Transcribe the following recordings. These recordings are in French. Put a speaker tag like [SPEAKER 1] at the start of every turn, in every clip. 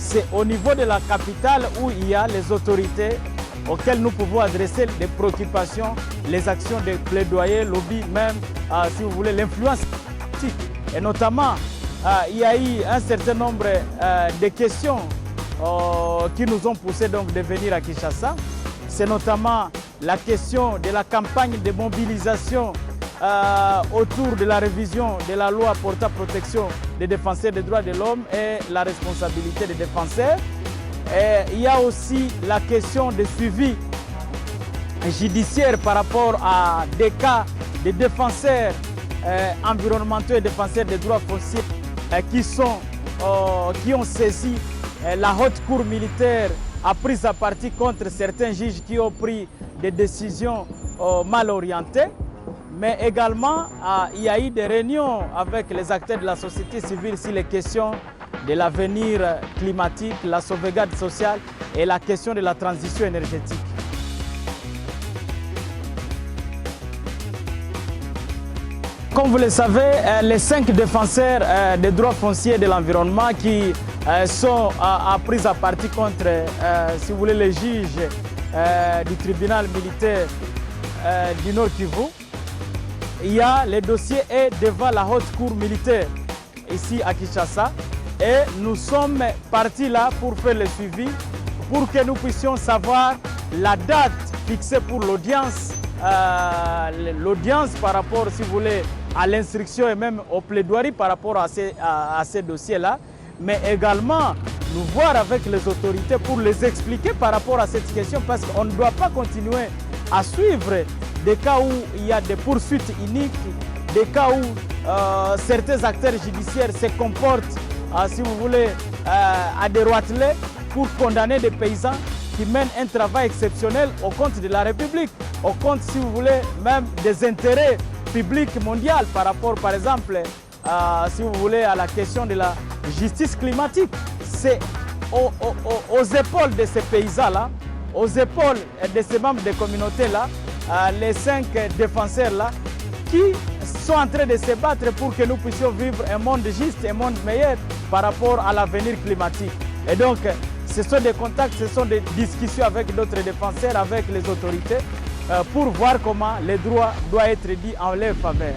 [SPEAKER 1] c'est au niveau de la capitale où il y a les autorités auxquelles nous pouvons adresser des préoccupations, les actions de plaidoyer, lobby, même, si vous voulez, l'influence politique. Et notamment, il y a eu un certain nombre de questions qui nous ont poussé donc de venir à Kinshasa. C'est notamment la question de la campagne de mobilisation autour de la révision de la loi portant protection des défenseurs des droits de l'homme et la responsabilité des défenseurs. Et il y a aussi la question de suivi judiciaire par rapport à des cas de défenseurs environnementaux et défenseurs des droits fonciers qui ont saisi la haute cour militaire a pris à partie contre certains juges qui ont pris des décisions mal orientées. Mais également, il y a eu des réunions avec les acteurs de la société civile sur les questions de l'avenir climatique, la sauvegarde sociale et la question de la transition énergétique. Comme vous le savez, les 5 défenseurs des droits fonciers et de l'environnement qui sont pris à partie contre, si vous voulez, les juges du tribunal militaire du Nord Kivu. Il y a le dossier est devant la haute cour militaire ici à Kinshasa et nous sommes partis là pour faire le suivi, pour que nous puissions savoir la date fixée pour l'audience, par rapport, si vous voulez, à l'instruction et même au plaidoirie par rapport à ces dossiers-là, mais également nous voir avec les autorités pour les expliquer par rapport à cette question, parce qu'on ne doit pas continuer à suivre des cas où il y a des poursuites iniques, des cas où certains acteurs judiciaires se comportent, si vous voulez, à des roitelets pour condamner des paysans qui mènent un travail exceptionnel au compte de la République, au compte, si vous voulez, même des intérêts publics mondiaux par rapport, par exemple, si vous voulez, à la question de la justice climatique. C'est aux épaules de ces paysans-là, aux épaules de ces membres des communautés-là, les 5 défenseurs-là, qui sont en train de se battre pour que nous puissions vivre un monde juste, un monde meilleur par rapport à l'avenir climatique. Et donc, ce sont des contacts, ce sont des discussions avec d'autres défenseurs, avec les autorités, pour voir comment les droits doivent être dits en leur faveur.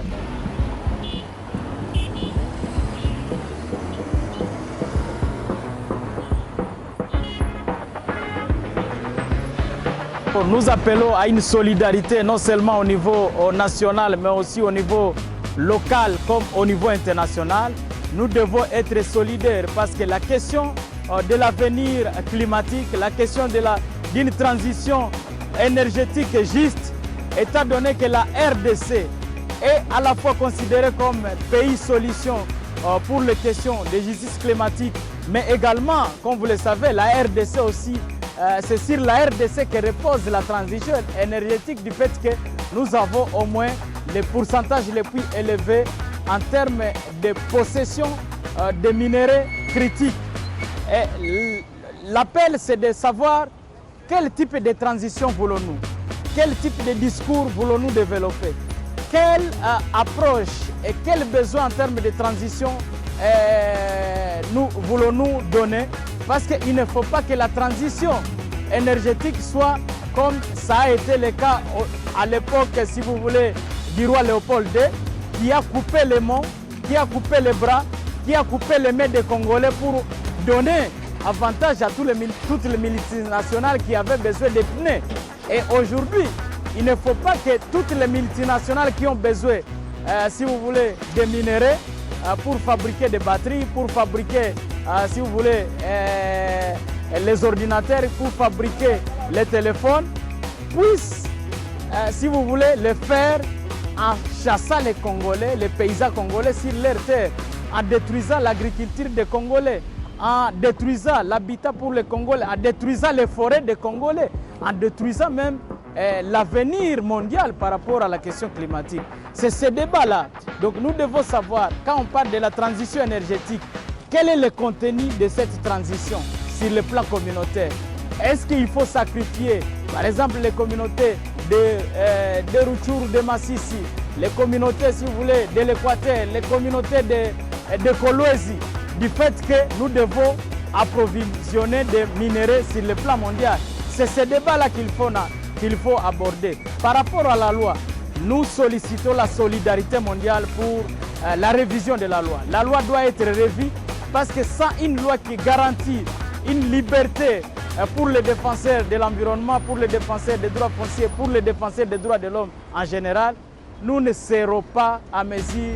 [SPEAKER 1] Nous appelons à une solidarité non seulement au niveau national, mais aussi au niveau local comme au niveau international. Nous devons être solidaires parce que la question de l'avenir climatique, la question d'une transition énergétique juste, étant donné que la RDC est à la fois considérée comme pays solution pour les questions de justice climatique, mais également, comme vous le savez, la RDC aussi, c'est sur la RDC que repose la transition énergétique du fait que nous avons au moins les pourcentages les plus élevés en termes de possession de minerais critiques. Et l'appel, c'est de savoir quel type de transition voulons-nous, quel type de discours voulons-nous développer, quelle approche et quel besoin en termes de transition nous voulons-nous donner, parce qu'il ne faut pas que la transition énergétique soit comme ça a été le cas à l'époque, si vous voulez, du roi Léopold II, qui a coupé les mains, qui a coupé les bras, qui a coupé les mains des Congolais pour donner avantage à toutes les multinationales qui avaient besoin de pneus. Et aujourd'hui, il ne faut pas que toutes les multinationales qui ont besoin, si vous voulez, des minerais pour fabriquer des batteries, pour fabriquer, si vous voulez, les ordinateurs, pour fabriquer les téléphones, puissent, si vous voulez, le faire en chassant les Congolais, les paysans congolais sur leur terre, en détruisant l'agriculture des Congolais, en détruisant l'habitat pour les Congolais, en détruisant les forêts des Congolais, en détruisant même l'avenir mondial par rapport à la question climatique. C'est ce débat-là. Donc nous devons savoir, quand on parle de la transition énergétique, quel est le contenu de cette transition sur le plan communautaire? Est-ce qu'il faut sacrifier, par exemple, les communautés de Rutshuru, de Massissi, les communautés, si vous voulez, de l'Équateur, les communautés de Kolwezi, du fait que nous devons approvisionner des minéraux sur le plan mondial. C'est ce débat-là qu'il faut aborder. Par rapport à la loi, nous sollicitons la solidarité mondiale pour la révision de la loi. La loi doit être revue parce que sans une loi qui garantit une liberté pour les défenseurs de l'environnement, pour les défenseurs des droits fonciers, pour les défenseurs des droits de l'homme en général, nous ne serons pas à mesure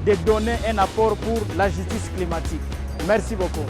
[SPEAKER 1] de donner un apport pour la justice climatique. Merci beaucoup.